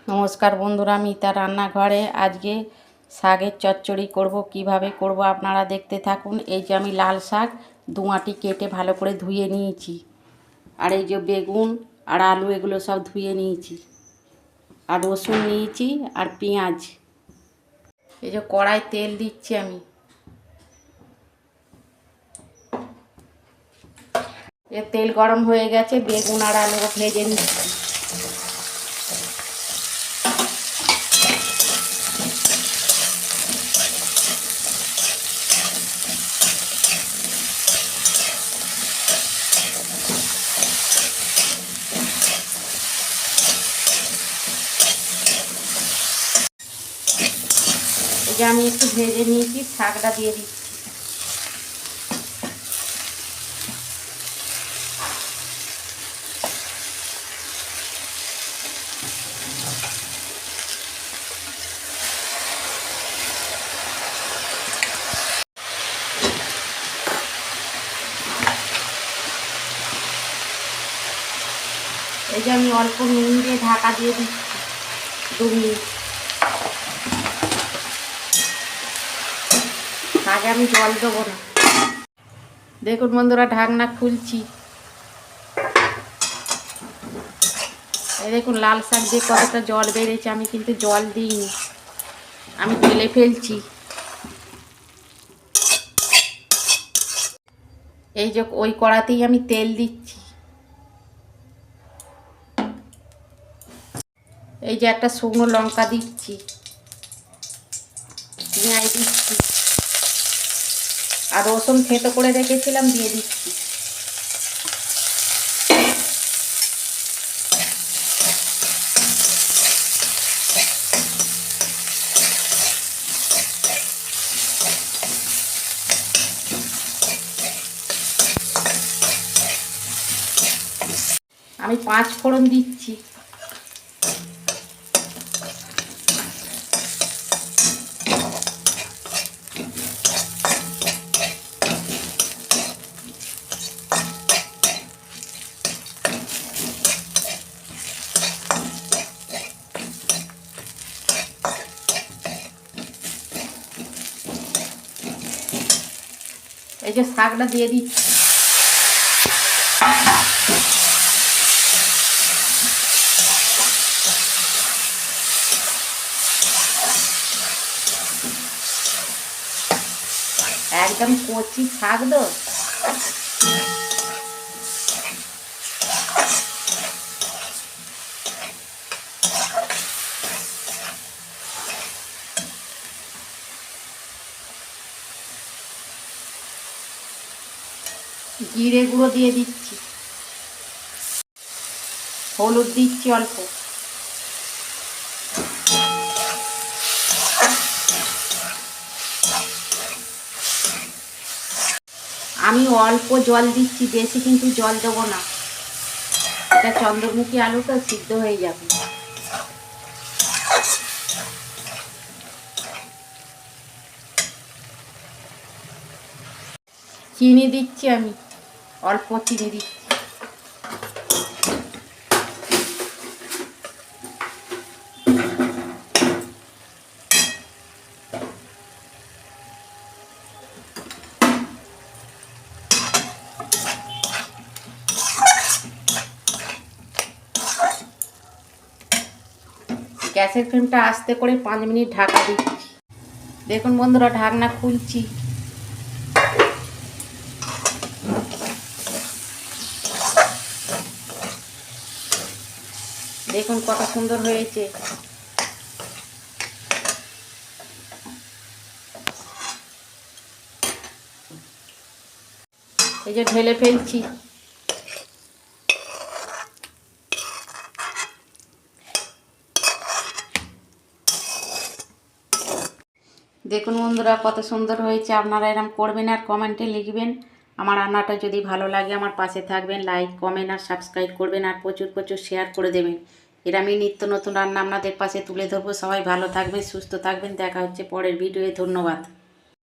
নমস্কার বন্ধুরা, মিতা রান্নাঘরে আজকে শাকের চচ্চড়ি করব। কিভাবে করব আপনারা দেখতে থাকুন। এই যে আমি লাল শাক দুআটি কেটে ভালো করে ধুয়ে নিয়েছি, আর এই যে বেগুন আর আলু এগুলো সব ধুয়ে নিয়েছি, আর রসুন নিয়েছি আর পেঁয়াজ। এই যে কড়াই তেল দিচ্ছি আমি। এ তেল গরম হয়ে গেছে, বেগুন আর আলু ভেজে নিচ্ছি। এই যে আমি একটু ভেজে নিয়েছি, শাকটা দিয়ে দিচ্ছি। এই যে আমি অল্প নুন দিয়ে ঢাকা দিয়ে দিচ্ছি 2 মিনিট। আগে আমি জল দেবো না। দেখুন বন্ধুরা, ঢাকনা খুলছি। এই দেখুন লাল শাক দিয়ে কতটা জল বেড়েছে। আমি কিন্তু জল দিইনি, আমি ঢেলে ফেলছি। এই যে ওই কড়াতেই আমি তেল দিচ্ছি। এই যে একটা শুকনো লঙ্কা দিচ্ছি, পেঁয়াজ দিচ্ছি, আর রসুন থেতো করে রেখেছিলাম দিয়ে দিচ্ছি। আমি 5 ফোড়ন দিচ্ছি। এই যে শাকটা দিয়ে দিচ্ছি। একদম কচি শাক তো, জিরে গুঁড়ো দিয়ে দিচ্ছি, হলুদ দিচ্ছি অল্প, আমি অল্প জল দিচ্ছি, বেশি কিন্তু জল দেবো না। এটা চন্দ্রমুখী আলু তো, সিদ্ধ হয়ে যাবে। চিনি দিচ্ছি, আমি অল্প চিনি দিচ্ছি। গ্যাসের ফ্লেমটা আস্তে করে 5 মিনিট ঢাকা দিচ্ছি। দেখুন বন্ধুরা, ঢাকনা খুলছি। দেখুন কত সুন্দর হয়েছে। এই যে ঢেলে ফেলছি। দেখুন বন্ধুরা কত সুন্দর হয়েছে। আপনারা এরকম করবেন আর কমেন্টে লিখবেন। আমার রান্নাটা যদি ভালো লাগে আমার পাশে থাকবেন, লাইক কমেন্ট আর সাবস্ক্রাইব করবেন, আর প্রচুর প্রচুর শেয়ার করে দেবেন। এর আমি নিত্য নতুন রান্না আপনাদের পাশে তুলে ধরবো। সবাই ভালো থাকবেন, সুস্থ থাকবেন। দেখা হচ্ছে পরের ভিডিওয়ে। ধন্যবাদ।